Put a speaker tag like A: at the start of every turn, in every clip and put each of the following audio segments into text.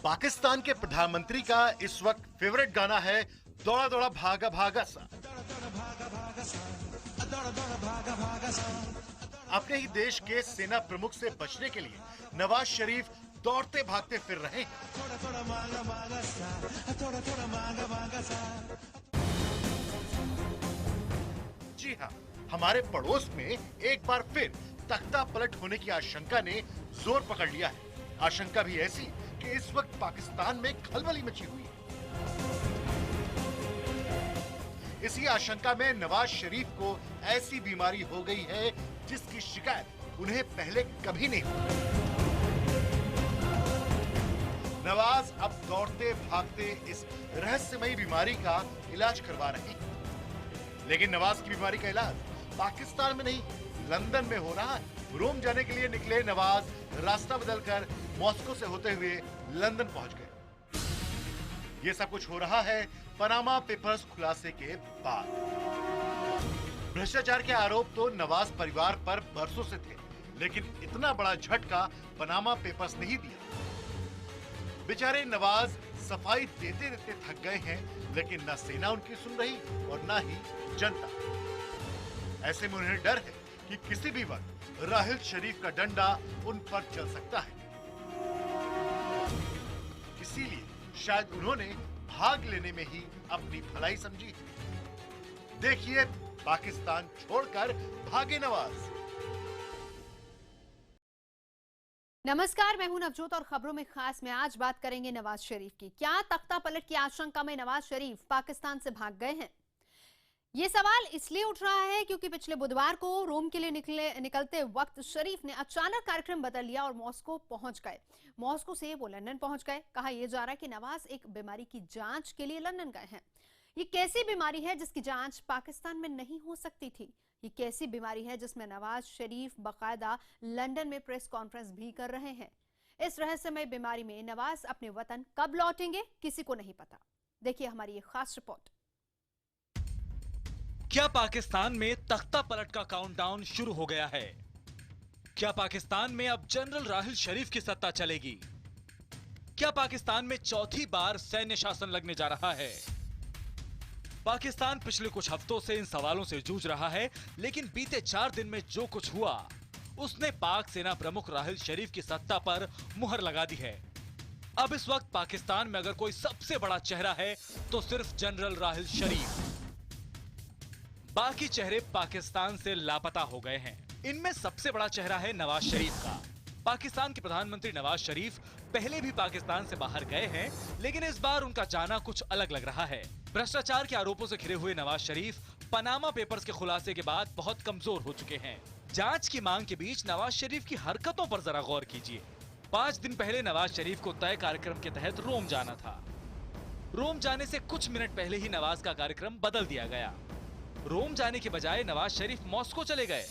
A: पाकिस्तान के प्रधानमंत्री का इस वक्त फेवरेट गाना है दौड़ा दौड़ा भागा भागा सा। अपने ही देश के सेना प्रमुख से बचने के लिए नवाज शरीफ दौड़ते भागते फिर रहे हैं। जी हाँ, हमारे पड़ोस में एक बार फिर तख्ता पलट होने की आशंका ने जोर पकड़ लिया है। आशंका भी ऐसी कि इस वक्त पाकिस्तान में खलबली मची हुई है। इसी आशंका में नवाज शरीफ को ऐसी बीमारी हो गई है जिसकी शिकायत उन्हें पहले कभी नहीं हुई। नवाज अब दौड़ते भागते इस रहस्यमयी बीमारी का इलाज करवा रहे हैं। लेकिन नवाज की बीमारी का इलाज पाकिस्तान में नहीं, लंदन में हो रहा है। रोम जाने के लिए निकले नवाज रास्ता बदलकर मॉस्को से होते हुए लंदन पहुंच गए। ये सब कुछ हो रहा है पनामा पेपर्स खुलासे के बाद। भ्रष्टाचार के आरोप तो नवाज परिवार पर बरसों से थे, लेकिन इतना बड़ा झटका पनामा पेपर्स नहीं दिया। बेचारे नवाज सफाई देते देते थक गए हैं, लेकिन न सेना उनकी सुन रही और न ही जनता। ऐसे में उन्हें डर है कि किसी भी वक्त राहिल शरीफ का डंडा उन पर चल सकता है। इसीलिए शायद उन्होंने भाग लेने में ही अपनी भलाई समझी। देखिए, पाकिस्तान छोड़कर भागे नवाज।
B: नमस्कार, मैं हूं नवजोत और खबरों में खास में आज बात करेंगे नवाज शरीफ की। क्या तख्ता पलट की आशंका में नवाज शरीफ पाकिस्तान से भाग गए हैं? ये सवाल इसलिए उठ रहा है क्योंकि पिछले बुधवार को रोम के लिए निकलते वक्त शरीफ ने अचानक कार्यक्रम बदल लिया और मॉस्को पहुंच गए। मॉस्को से वो लंदन पहुंच गए। कहा यह जा रहा है कि नवाज एक बीमारी की जांच के लिए लंदन गए हैं। ये कैसी बीमारी है जिसकी जांच पाकिस्तान में नहीं हो सकती थी? ये कैसी बीमारी है जिसमें नवाज शरीफ बाकायदा लंदन में प्रेस कॉन्फ्रेंस भी कर रहे हैं? इस रहस्यमय बीमारी में नवाज अपने वतन कब लौटेंगे, किसी को नहीं पता। देखिए हमारी ये खास रिपोर्ट।
C: क्या पाकिस्तान में तख्ता पलट का काउंटडाउन शुरू हो गया है? क्या पाकिस्तान में अब जनरल राहिल शरीफ की सत्ता चलेगी? क्या पाकिस्तान में चौथी बार सैन्य शासन लगने जा रहा है? पाकिस्तान पिछले कुछ हफ्तों से इन सवालों से जूझ रहा है, लेकिन बीते 4 दिन में जो कुछ हुआ उसने पाक सेना प्रमुख राहिल शरीफ की सत्ता पर मुहर लगा दी है। अब इस वक्त पाकिस्तान में अगर कोई सबसे बड़ा चेहरा है तो सिर्फ जनरल राहिल शरीफ। बाकी चेहरे पाकिस्तान से लापता हो गए हैं। इनमें सबसे बड़ा चेहरा है नवाज शरीफ का। पाकिस्तान के प्रधानमंत्री नवाज शरीफ पहले भी पाकिस्तान से बाहर गए हैं, लेकिन इस बार उनका जाना कुछ अलग लग रहा है। भ्रष्टाचार के आरोपों से घिरे हुए नवाज शरीफ पनामा पेपर्स के खुलासे के बाद बहुत कमजोर हो चुके हैं। जांच की मांग के बीच नवाज शरीफ की हरकतों पर जरा गौर कीजिए। 5 दिन पहले नवाज शरीफ को तय कार्यक्रम के तहत रोम जाना था। रोम जाने से कुछ मिनट पहले ही नवाज का कार्यक्रम बदल दिया गया। रोम जाने के बजाय नवाज शरीफ मॉस्को चले गए।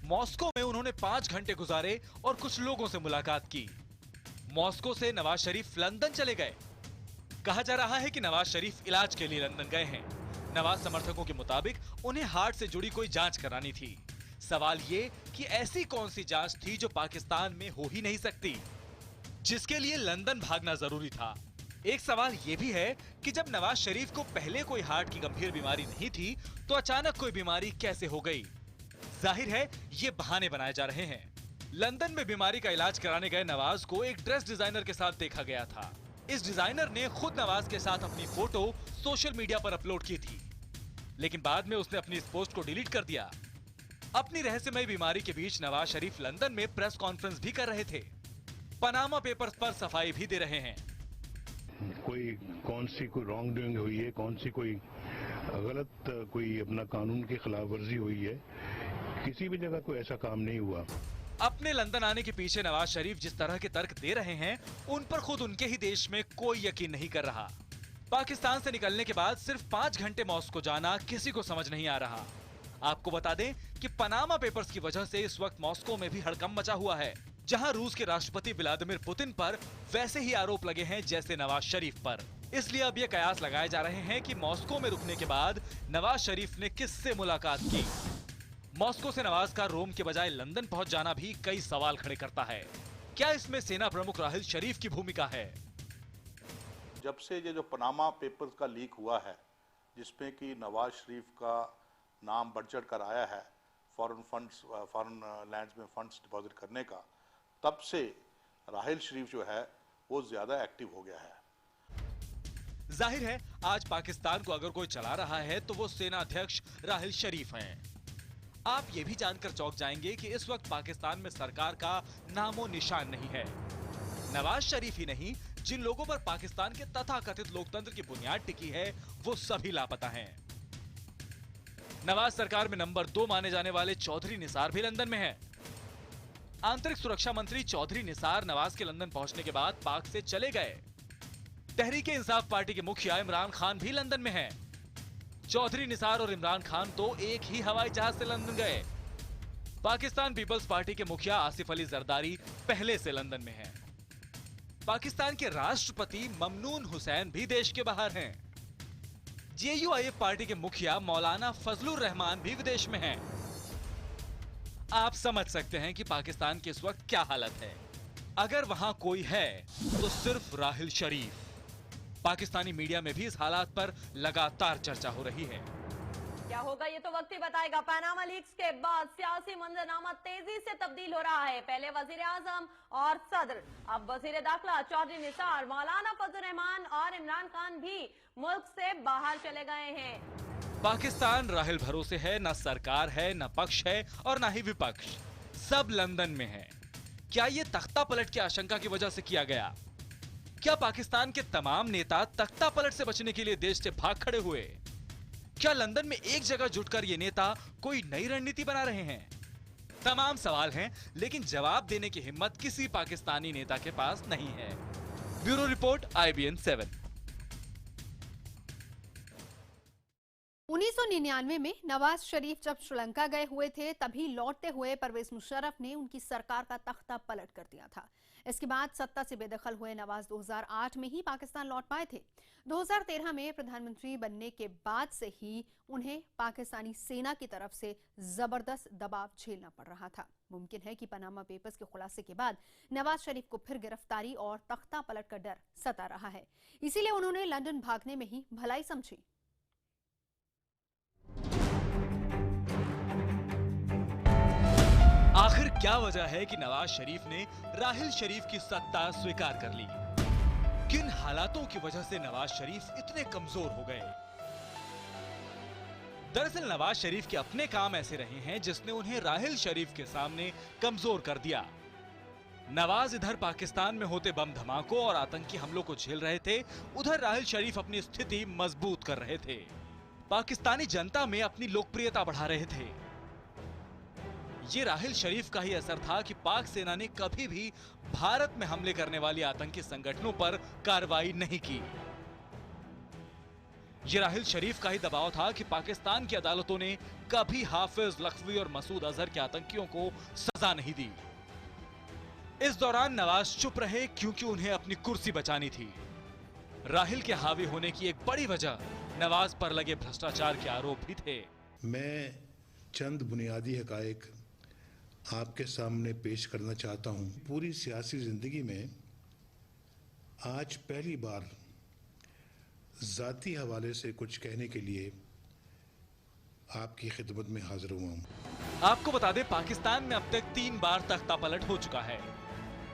C: मॉस्को में उन्होंने 5 घंटे गुजारे और कुछ लोगों से मुलाकात की। मॉस्को से नवाज शरीफ लंदन चले गए। कहा जा रहा है कि नवाज शरीफ इलाज के लिए लंदन गए हैं। नवाज समर्थकों के मुताबिक उन्हें हार्ट से जुड़ी कोई जांच करानी थी। सवाल ये कि ऐसी कौन सी जांच थी जो पाकिस्तान में हो ही नहीं सकती, जिसके लिए लंदन भागना जरूरी था। एक सवाल ये भी है कि जब नवाज शरीफ को पहले कोई हार्ट की गंभीर बीमारी नहीं थी तो अचानक कोई बीमारी कैसे हो गई? जाहिर है ये बहाने बनाए जा रहे हैं। लंदन में बीमारी का इलाज कराने गए नवाज को एक ड्रेस डिजाइनर के साथ देखा गया था। इस डिजाइनर ने खुद नवाज के साथ अपनी फोटो सोशल मीडिया पर अपलोड की थी, लेकिन बाद में उसने अपनी इस पोस्ट को डिलीट कर दिया। अपनी रहस्यमय बीमारी के बीच नवाज शरीफ लंदन में प्रेस कॉन्फ्रेंस भी कर रहे थे। पनामा पेपर्स पर सफाई भी दे रहे हैं।
D: कौन सी कोई रॉन्ग डूइंग हुई है, कौन सी कोई गलत कोई अपना कानून की खिलाफ वर्जी हुई है, किसी भी जगह कोई ऐसा काम नहीं हुआ।
C: अपने लंदन आने के पीछे नवाज शरीफ जिस तरह के तर्क दे रहे हैं, उन पर खुद उनके ही देश में कोई यकीन नहीं कर रहा। पाकिस्तान से निकलने के बाद सिर्फ 5 घंटे मॉस्को जाना किसी को समझ नहीं आ रहा। आपको बता दें कि पनामा पेपर्स की वजह से इस वक्त मॉस्को में भी हड़कंप मचा हुआ है, जहां रूस के राष्ट्रपति व्लादिमीर पुतिन पर वैसे ही आरोप लगे हैं जैसे नवाज शरीफ पर। इसलिए अब ये कयास लगाए जा रहे हैं कि मॉस्को में रुकने के बाद नवाज शरीफ ने किससे मुलाकात की। मॉस्को से नवाज का रोम के बजाय लंदन पहुंच जाना भी कई सवाल खड़े करता है। क्या इसमें सेना प्रमुख राहिल शरीफ की भूमिका है?
E: जब से ये जो पनामा पेपर्स का लीक हुआ है, जिसमें कि नवाज शरीफ का नाम बढ़ चढ़ कर आया है फॉरेन लैंड्स में फंड्स डिपॉजिट करने का, तब से राहिल शरीफ जो है वो ज्यादा एक्टिव हो गया है।
C: जाहिर है आज पाकिस्तान को अगर कोई चला रहा है तो वो सेना अध्यक्ष राहिल शरीफ हैं। आप ये भी जानकर चौंक जाएंगे कि इस वक्त पाकिस्तान में सरकार का नामो निशान नहीं है। नवाज शरीफ ही नहीं, जिन लोगों पर पाकिस्तान के तथाकथित लोकतंत्र की बुनियाद टिकी है वो सभी लापता हैं। नवाज सरकार में नंबर 2 माने जाने वाले चौधरी निसार भी लंदन में हैं। आंतरिक सुरक्षा मंत्री चौधरी निसार नवाज के लंदन पहुंचने के बाद पाक से चले गए। तहरीके इंसाफ पार्टी के मुखिया इमरान खान भी लंदन में हैं। चौधरी निसार और इमरान खान तो एक ही हवाई जहाज से लंदन गए। पाकिस्तान पीपल्स पार्टी के मुखिया आसिफ अली जरदारी पहले से लंदन में हैं। पाकिस्तान के राष्ट्रपति ममनून हुसैन भी देश के बाहर हैं। जेयूआईएफ पार्टी के मुखिया मौलाना फजलुर रहमान भी विदेश में हैं। आप समझ सकते हैं कि पाकिस्तान की इस वक्त क्या हालत है। अगर वहां कोई है तो सिर्फ राहिल शरीफ। पाकिस्तानी मीडिया में भी इस हालात पर लगातार चर्चा हो रही है।
F: क्या होगा ये तो वक्त ही बताएगा। पनामा लीक्स के बाद सियासी मंजरनामा तेजी से तब्दील हो रहा है। पहले वजीर आजम और सदर, अब वजीर दाखिला चौधरी निसार, मौलाना फजलुर रहमान और इमरान खान भी मुल्क से बाहर चले गए हैं।
C: पाकिस्तान राहिल भरोसे है, न सरकार है, न पक्ष है और न ही विपक्ष। सब लंदन में है। क्या ये तख्ता पलट की आशंका की वजह से किया गया? क्या पाकिस्तान के तमाम नेता तख्ता पलट से बचने के लिए देश से भाग खड़े हुए? क्या लंदन में एक जगह जुटकर ये नेता कोई नई रणनीति बना रहे हैं? तमाम सवाल हैं, लेकिन जवाब देने की हिम्मत किसी पाकिस्तानी नेता के पास नहीं है। Bureau report, IBN 7।
B: 1999 में नवाज शरीफ जब श्रीलंका गए हुए थे, तभी लौटते हुए परवेज मुशर्रफ ने उनकी सरकार का तख्ता पलट कर दिया था। इसके बाद सत्ता से बेदखल हुए नवाज 2008 में ही पाकिस्तान लौट पाए थे। 2013 में प्रधानमंत्री बनने के बाद से ही उन्हें पाकिस्तानी सेना की तरफ से जबरदस्त दबाव झेलना पड़ रहा था। मुमकिन है कि पनामा पेपर्स के खुलासे के बाद नवाज शरीफ को फिर गिरफ्तारी और तख्ता पलट का डर सता रहा है। इसीलिए उन्होंने लंदन भागने में ही भलाई समझी।
C: आखिर क्या वजह है कि नवाज शरीफ ने राहिल शरीफ की सत्ता स्वीकार कर ली? किन हालातों की वजह से नवाज शरीफ इतने कमजोर हो गए? दरअसल नवाज शरीफ के अपने काम ऐसे रहे हैं जिसने उन्हें राहिल शरीफ के सामने कमजोर कर दिया। नवाज इधर पाकिस्तान में होते बम धमाकों और आतंकी हमलों को झेल रहे थे, उधर राहिल शरीफ अपनी स्थिति मजबूत कर रहे थे। पाकिस्तानी जनता में अपनी लोकप्रियता बढ़ा रहे थे। ये राहिल शरीफ का ही असर था कि पाक सेना ने कभी भी भारत में हमले करने वाले आतंकी संगठनों पर कार्रवाई नहीं की। ये राहिल शरीफ का ही दबाव था कि पाकिस्तान की अदालतों ने कभी हाफिज लखवी और मसूद अजहर के आतंकियों को सजा नहीं दी। इस दौरान नवाज चुप रहे क्योंकि उन्हें अपनी कुर्सी बचानी थी। राहिल के हावी होने की एक बड़ी वजह नवाज पर लगे भ्रष्टाचार के आरोप भी थे।
D: मैं चंद बुनियादी हकायक आपके सामने पेश करना चाहता हूं। पूरी सियासी जिंदगी में आज पहली बार जाती हवाले से कुछ कहने के लिए आपकी खिदमत में हाजिर हुआ हूं।
C: आपको बता दें, पाकिस्तान में अब तक 3 बार तख्ता पलट हो चुका है।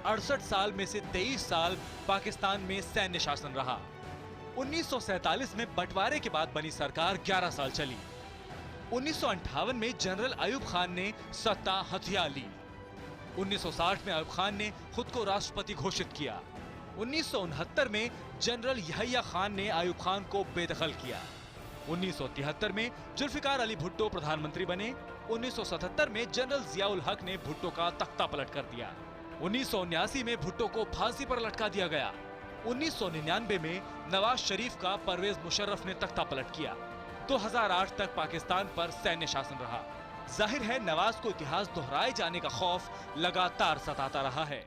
C: 68 साल में से 23 साल पाकिस्तान में सैन्य शासन रहा। 1947 में बंटवारे के बाद बनी सरकार 11 साल चली। 1958 में जनरल अयूब खान ने सत्ता हथिया ली। 1960 में अयूब खान ने खुद को राष्ट्रपति घोषित किया। 1969 में जनरल यहया खान ने अयूब खान को बेदखल किया। 1973 में जुल्फिकार अली भुट्टो प्रधानमंत्री बने। 1977 में जनरल जियाउल हक ने भुट्टो का तख्ता पलट कर दिया। 1979 में भुट्टो को फांसी पर लटका दिया गया। 1999 में नवाज शरीफ का परवेज मुशर्रफ ने तख्ता पलट किया। 2008 तक पाकिस्तान पर सैन्य शासन रहा। जाहिर है नवाज को इतिहास दोहराए जाने का खौफ लगातार सताता रहा है।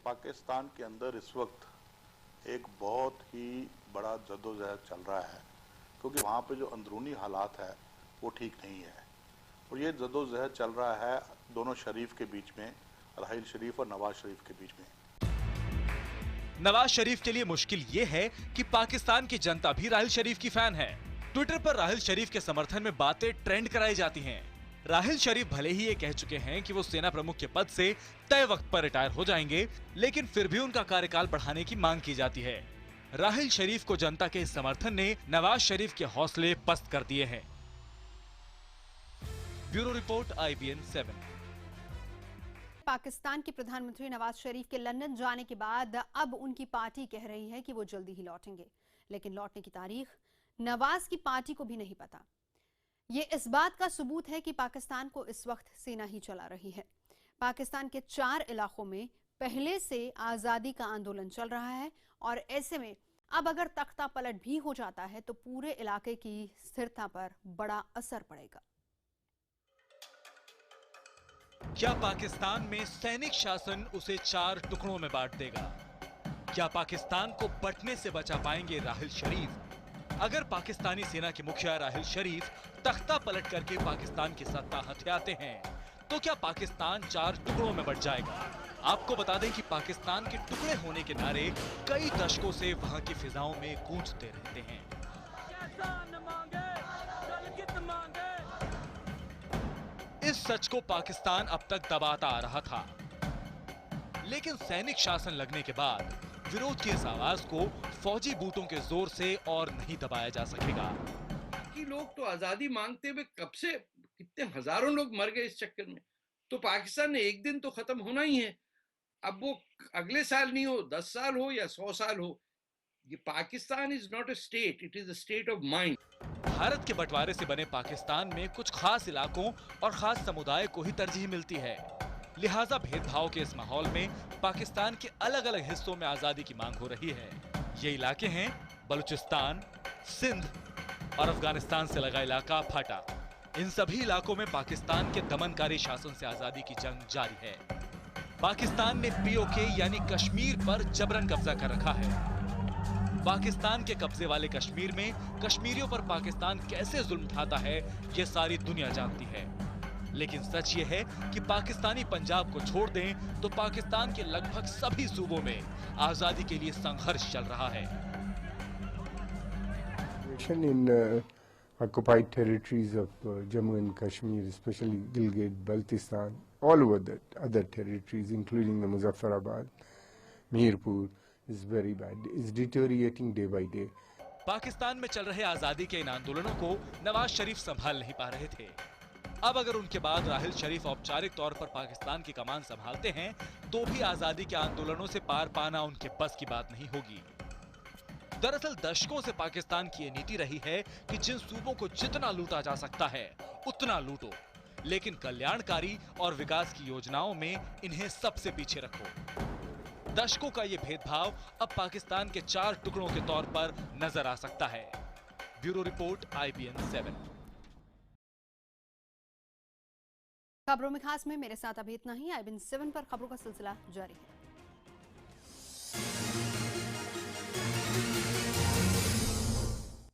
E: पाकिस्तान के अंदर इस वक्त एक बहुत ही बड़ा जद्दोजहद चल रहा है, क्योंकि वहाँ पे जो अंदरूनी हालात है वो ठीक नहीं है। और ये जद्दोजहद चल रहा है दोनों शरीफ के बीच में राहिल शरीफ और नवाज शरीफ के बीच में।
C: नवाज शरीफ के लिए मुश्किल ये है कि पाकिस्तान की जनता भी राहिल शरीफ की फैन है। ट्विटर पर राहिल शरीफ के समर्थन में बातें ट्रेंड कराई जाती हैं। राहिल शरीफ भले ही ये कह चुके हैं कि वो सेना प्रमुख के पद से तय वक्त पर रिटायर हो जाएंगे, लेकिन फिर भी उनका कार्यकाल बढ़ाने की मांग की जाती है। राहिल शरीफ को जनता के इस समर्थन ने नवाज शरीफ के हौसले पस्त कर दिए हैं। Bureau report, IBN 7।
B: पाकिस्तान के प्रधानमंत्री नवाज शरीफ के लंदन जाने के बाद अब उनकी पार्टी कह रही है कि वो जल्दी ही लौटेंगे, लेकिन लौटने की तारीख नवाज की पार्टी को भी नहीं पता। ये इस बात का सबूत है कि पाकिस्तान को इस वक्त सेना ही चला रही है। पाकिस्तान के 4 इलाकों में पहले से आजादी का आंदोलन चल रहा है और ऐसे में अब अगर तख्ता पलट भी हो जाता है तो पूरे इलाके की स्थिरता पर बड़ा असर पड़ेगा।
C: क्या पाकिस्तान में सैनिक शासन उसे 4 टुकड़ों में बांट देगा? क्या पाकिस्तान को बंटने से बचा पाएंगे राहिल शरीफ? अगर पाकिस्तानी सेना के मुखिया राहिल शरीफ तख्ता पलट करके पाकिस्तान की सत्ता हथियाते हैं तो क्या पाकिस्तान 4 टुकड़ों में बंट जाएगा? आपको बता दें कि पाकिस्तान के टुकड़े होने के नारे कई दशकों से वहां की फिजाओं में गूंजते रहते हैं। इस सच को पाकिस्तान अब तक दबाता आ रहा था, लेकिन सैनिक शासन लगने के बाद विरोध की इस आवाज को फौजी बूटों के जोर से और नहीं दबाया जा सकेगा।
G: कि लोग तो आजादी मांगते हुए कब से कितने हजारों लोग मर गए इस चक्कर में, तो पाकिस्तान ने एक दिन तो खत्म होना ही है। अब वो अगले साल नहीं हो, 10 साल हो या 100 साल हो, ये Pakistan is not a state, it is a state of mind.
C: Bharat के बंटवारे से बने पाकिस्तान में कुछ खास इलाकों और खास समुदाय को ही तरजीह मिलती है। लिहाजा भेदभाव के इस माहौल में पाकिस्तान के अलग अलग हिस्सों में आजादी की मांग हो रही है। ये इलाके हैं बलूचिस्तान, सिंध और अफगानिस्तान से लगा इलाका फाटा। इन सभी इलाकों में पाकिस्तान के दमनकारी शासन से आजादी की जंग जारी है। पाकिस्तान ने POK यानी कश्मीर पर जबरन कब्जा कर रखा है। पाकिस्तान के कब्जे वाले कश्मीर में कश्मीरियों पर पाकिस्तान कैसे जुल्म ढाता है, ये सारी दुनिया जानती है। लेकिन सच ये है कि पाकिस्तानी पंजाब को छोड़ दें तो पाकिस्तान के लगभग सभी सूबों में आजादी के लिए संघर्ष चल रहा है।
H: In occupied territories of Jammu and Kashmir, especially Gilgit, Baltistan, all over the other territories, including the Muzaffarabad, Mirpur, is very bad. It's deteriorating day by day.
C: Pakistan में चल रहे आजादी के इन आंदोलनों को नवाज शरीफ संभाल नहीं पा रहे थे। अब अगर उनके बाद राहिल शरीफ औपचारिक तौर पर पाकिस्तान की कमान संभालते हैं तो भी आजादी के आंदोलनों से पार पाना उनके बस की बात नहीं होगी। दरअसल दशकों से पाकिस्तान की ये नीति रही है कि जिन सूबों को जितना लूटा जा सकता है उतना लूटो, लेकिन कल्याणकारी और विकास की योजनाओं में इन्हें सबसे पीछे रखो। दशकों का ये भेदभाव अब पाकिस्तान के 4 टुकड़ों के तौर पर नजर आ सकता है। Bureau report, IBN 7।
B: खबरों में खास में मेरे साथ अभी इतना ही। IBN 7 पर खबरों का सिलसिला जारी है।